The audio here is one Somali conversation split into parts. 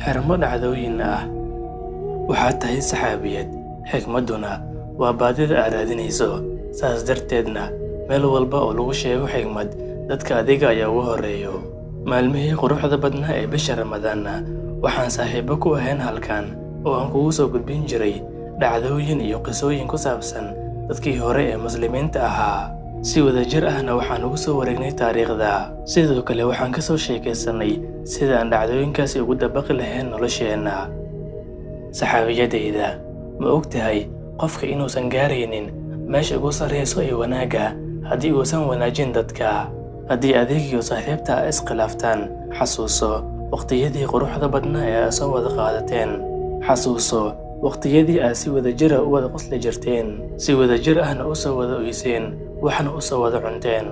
xirmo dhacdooyin ah. Waxaad tahay saxaabiyad, xigmaduna waa baadida aad raadinayso. Saas darteedna meel walba oo lagu sheego xigmad, dadka adiga ayaa ugu horeeyo. Maalmihii quruxda badnaa ee bisha Ramadaanna waxaan saaxiibo ku ahayn halkan oo aan kugu soo gudbin jiray dhacdooyin iyo qisooyin ku saabsan dadkii hore ee muslimiinta ahaa. Si wadajir ahna waxaan ugu soo wareegnay taariikhda. Sidoo kale waxaan ka soo sheekaysanay sida aan dhacdooyinkaasi ugu dabaqi lahayn nolosheenna. Saxaabiyadayda, ma ogtahay qofka inuusan gaaraynin meesha ugu sarreyso ee wanaagga haddii uusan wanaajin dadka? Haddii adig iyo saaxiibta iskhilaaftaan, xasuuso waqtiyadii quruxda badnaa ee aad soo wada qaadateen. Xasuuso waqtiyadii aad si wadajir ah u wada qosli jirteen, si wadajir ahna u soo wada oyseen, waxna u soo wada cunteen.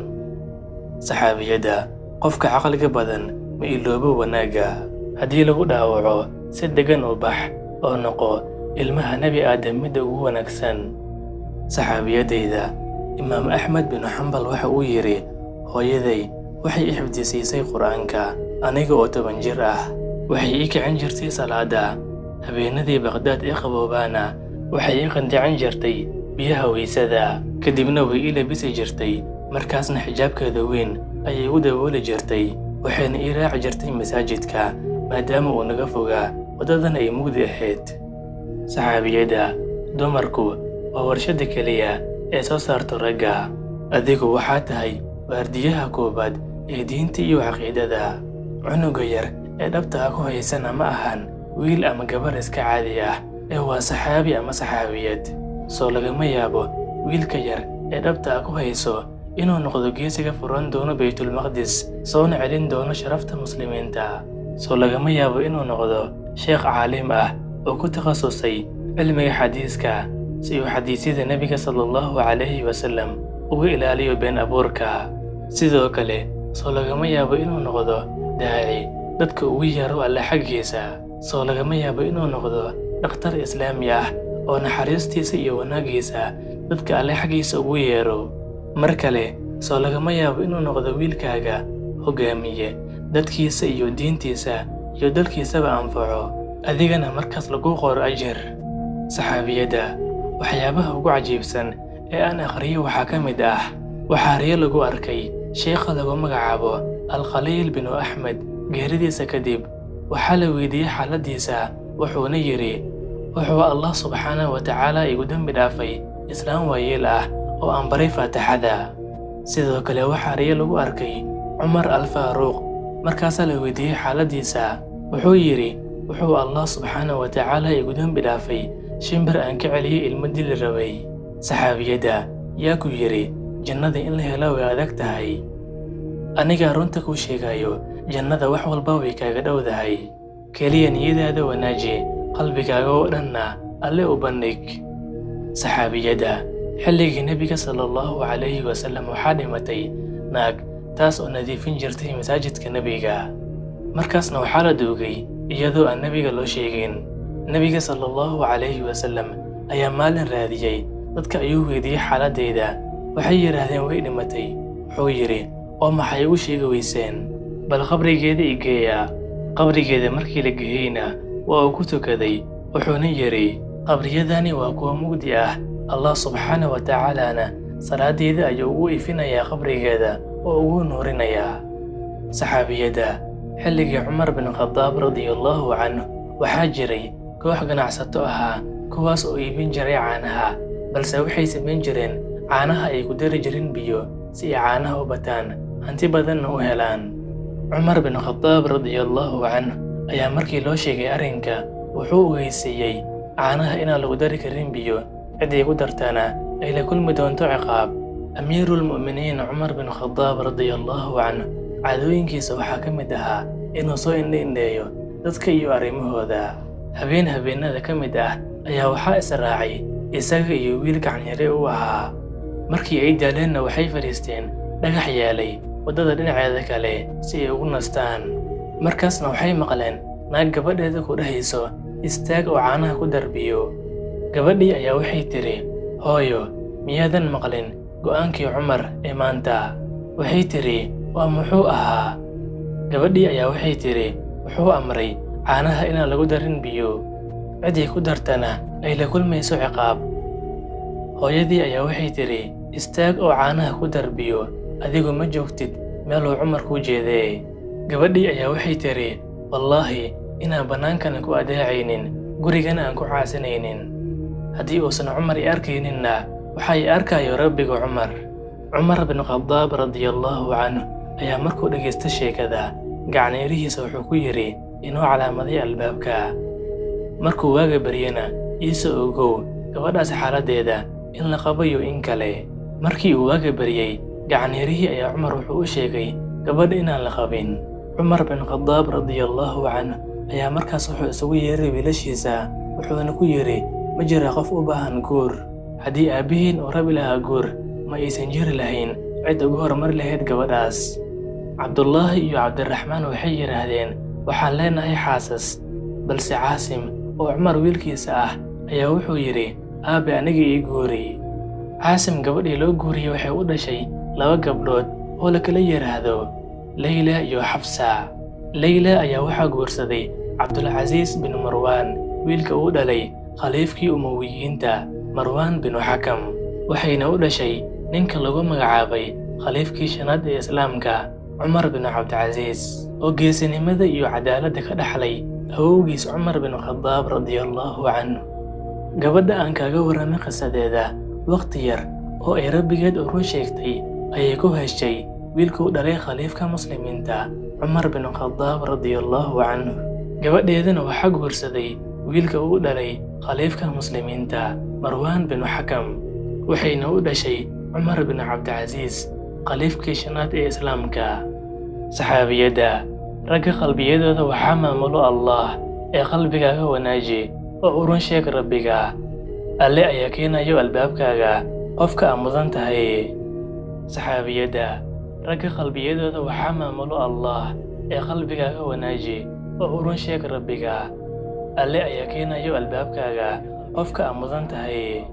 Saxaabiyadda, qofka caqliga badan ma iloobo wanaagga. Haddii lagu dhaawaco, si degan u bax oo noqo ilmaha Nebi Aadam midda ugu wanaagsan. Saxaabiyadayda, Imaam Axmed bin Xambal waxa uu yidhi, hooyaday waxay i xifdisiisay Qur'aanka aniga oo 10 jir ah. Waxay ii kicin jirtay salaada. Habeenadii Baqdaad ee qaboobaana waxay ii qandicin jirtay biyaha weysada. Kadibna way ii labisi jirtay, markaasna xijaabkeeda weyn ayay u dabooli jirtay. Waxayna ii raaci jirtay masaajidka maadaama uu naga fogaa, waddadan ay mugdi ahayd. Saxaabiyadda, dumarku waa warshada keliya ee soo saarto ragga. Adigu waxaa tahay waardiyaha koobaad ee diinta iyo caqiidada. Cunuga yar ee dhabta ku haysana ma ahan wiil ama gabar iska caadi ah, ee waa saxaabi ama saxaabiyad. Soo lagama yaabo wiilka yar ee dhabta ku hayso inuu noqdo geesiga furan doono Baytulmaqdis, soona celin doono sharafta muslimiinta. Soo lagama yaabo inuu noqdo sheekh caalim ah oo ku takhasusay cilmiga xadiiska si uu xadiisyada Nebiga sallallahu calayhi wasallam uga ilaaliyo been abuurka. Sidoo kale, soo lagama yaabo inuu noqdo daaci dadka ugu yeero Alle xaggiisa. Soo lagama yaabo inuu noqdo dhakhtar islaami ah oo naxariistiisa iyo wanaagiisa dadka Alle xaggiisa ugu yeero. Mar kale, soo lagama yaabo inuu noqdo wiilkaaga hogaamiye dadkiisa iyo diintiisa iyo dalkiisaba anfaco, adigana markaas lagu qoro ajir. Saxaabiyadda, waxyaabaha ugu cajiibsan ee aan akhriyo waxaa ka mid ah waxaariyo lagu arkay sheekha lagu magacaabo Al-Khaliil bin Axmed. Geeridiisa kadib waxaa la weydiiyey xaaladiisa, wuxuuna yidhi, wuxuu Allah subxaanahu wa tacaala igu dembi dhaafay islaam waayeel ah oo aan baray Faatixada. Sidoo kale waxaariyo lagu arkay Cumar Al-Faaruq. Markaasaa la weydiiyey xaaladiisa, wuxuu yidhi, wuxuu Allah subxaanahu wa tacaala igu dembi dhaafay shimbir aan ka celiyey ilmo dili rabay. Saxaabiyadda, yaa ku yidhi jannada in la helo way adag tahay? Aniga runta kuu sheegayo, jannada wax walba way kaaga dhowdahay. Keliya niyadaada wanaaji, qalbigaaga oo dhanna Alle u bandhig. Saxaabiyadda, xilligii Nebiga sallallahu calayhi wasallam waxaa dhimatay naag, taas oo nadiifin jirtay masaajidka Nebiga. Markaasna waxaa la duugay iyadoo aan Nebiga loo sheegin. Nebiga sallallahu calayhi wasallam ayaa maalin raadiyey, dadka ayuu weydiiyey xaaladeyda. Waxay yidhaahdeen way dhimatay. Wuxuu yidhi, oo maxay ugu sheegi weyseen? Bal qabrigeeda i geeya. Qabrigeeda markii la geeyeyna waa uu ku tukaday, wuxuuna yidhi, qabriyadani waa kuwa mugdi ah, Allah subxaanahu wa tacaalaana salaadeeda ayuu ugu ifinayaa qabrigeeda oo ugu nuurinayaa. Saxaabiyadda, xilligii Cumar bin Khadaab radiyallahu canhu waxaa jiray koox ganacsato ahaa kuwaas oo iibin jiray caanaha, balse waxay samayn jireen caanaha ay ku dari jirin biyo si ay caanaha u bataan, hanti badanna u helaan. Cumar bin Khadaab radiyallahu canhu ayaa markii loo sheegay arrinka wuxuu ogeysiiyey caanaha inaan lagu dari karin biyo, ciday ku dartana ay la kulmi doonto ciqaab. Amiirulmu'miniin Cumar bin Khadaab radiyallahu canhu caadooyinkiisa waxaa ka mid ahaa inuu soo indho-indheeyo dadka iyo arrimahooda. Habeenada ka mid ah ayaa waxaa israacay isaga iyo wiil gacanyare u ahaa. Markii ay daaleenna waxay fadhiisteen dhagax yaalay waddada dhinaceeda kale si ay ugu nastaan. Markaasna waxay maqleen naag gabadheeda ku dhahayso, istaag oo caanaha ku dar biyo. Gabadhii ayaa waxay tiri, hooyo, miyaadan maqlin go'aankii Cumar ee maanta? Waxay tiri, waa muxuu ahaa? Gabadhii ayaa waxay tiri, wuxuu amray caanaha inaan lagu darin biyo, ciddii ku dartana ay la kulmayso ciqaab. Hooyadii ayaa waxay tidhi, istaag oo caanaha ku dar biyo, adigu ma joogtid meeluu Cumar ku jeedee. Gabadhii ayaa waxay tidhi, wallaahi inaan bannaankana ku adeecaynin, gurigana aan ku caasinaynin. Haddii uusan Cumar i arkayninna, waxaa i arkayo rabbiga Cumar. Cumar bin Khadaab radiyallahu canhu ayaa markuu dhegaysta sheekada, gacneerihiisa wuxuu ku yidhi inuu calaamaday albaabka. Markuu waaga baryana, iisoo ogow gabadhaas xaaladdeeda in la qabayo in kale. Markii uu waaga baryay, gacneerihii ayaa Cumar wuxuu u sheegay gabadha inaan la qabin. Cumar bin Khadaab radiyallahu canhu ayaa markaas wuxuu isugu yeeray wiilashiisa, wuxuuna ku yidhi, ma jira qof u baahan guur. Haddii aabbihiin uu rabi lahaa guur, ma aysan jiri lahayn cid ugu hormari lahayd gabadhaas. Cabdullaahi iyo Cabdiraxmaan waxay yidhaahdeen, waxaan leenahay xaasas, balse Caasim oo Cumar wiilkiisa ah ayaa wuxuu yidhi, aabe aniga ii guuri. Caasim gabadhii loo guuriyey waxay u dhashay 2 gabdhood oo la kala yidhaahdo Layla iyo Xafsa. Layla ayaa waxaa guursaday Cabdulcasiis bin Marwaan, wiilka uu dhalay khaliifkii Umayyiyiinta Marwaan bin Xakam, waxayna u dhashay ninka lagu magacaabay khaliifkii 5aad ee Islaamka Cumar bin Cabdilcasiis, oo geesinimada iyo cadaaladda ka dhaxlay awowgiis Cumar bin Khadaab radiyallahu canhu. Gabadha aan kaaga warramay qisadeeda, waqti yar oo ay rabbigeed u run sheegtay ayay ku heshay wiilka u dhalay khaliifka muslimiinta Cumar bin Khadaab radiyallahu canhu. Gabadheedana waxaa guursaday wiilka uu dhalay khaliifka muslimiinta Marwaan bin Xakam, waxayna u dhashay Cumar bin Cabdilcasiis, khaliifkii 5aad ee Islaamka. Saxaabiyadda, ragga qalbiyadooda waxaa maamulo Allah, ee qalbigaaga wanaaji oo u run sheeg rabbiga. Alle ayaa keenayo albaabkaaga qofka aad mudan tahay. Saxaabiyadda, ragga qalbiyadooda waxaa maamulo Allah, ee qalbigaaga wanaaji oo u run sheeg rabbiga. Alle ayaa keenayo albaabkaaga qofka aad mudan tahay.